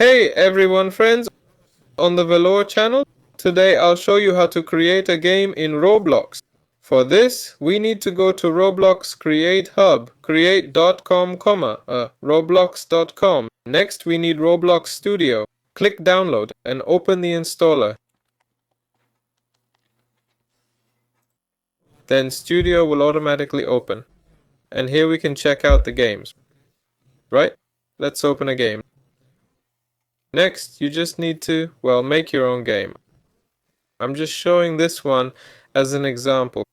Hey everyone, friends on the Velour channel. Today I'll show you how to create a game in Roblox. For this, we need to go to Roblox Create Hub, create.com, roblox.com. Next, we need Roblox Studio. Click Download and open the installer. Then Studio will automatically open. And here we can check out the games. Right? Let's open a game. Next, you just need to, make your own game. I'm just showing this one as an example.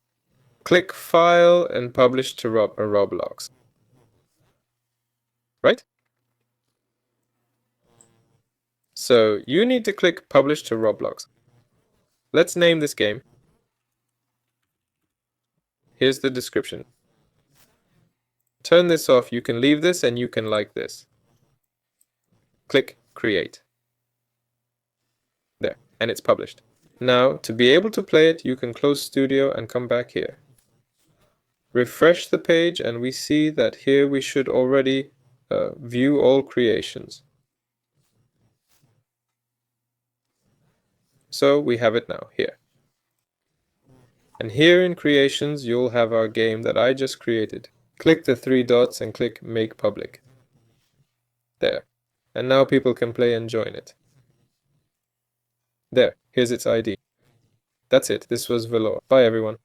Click File and Publish to Roblox. Right? So you need to click Publish to Roblox. Let's name this game. Here's the description. Turn this off. You can leave this and you can like this. Click Create. There, and it's published. Now, to be able to play it, you can close Studio and come back here. Refresh the page and we see that here we should already view all creations. So we have it now here. And here in creations, you'll have our game that I just created. Click the three dots and click Make Public. There. And now people can play and join it. There, here's its ID. That's it. This was Velour. Bye everyone.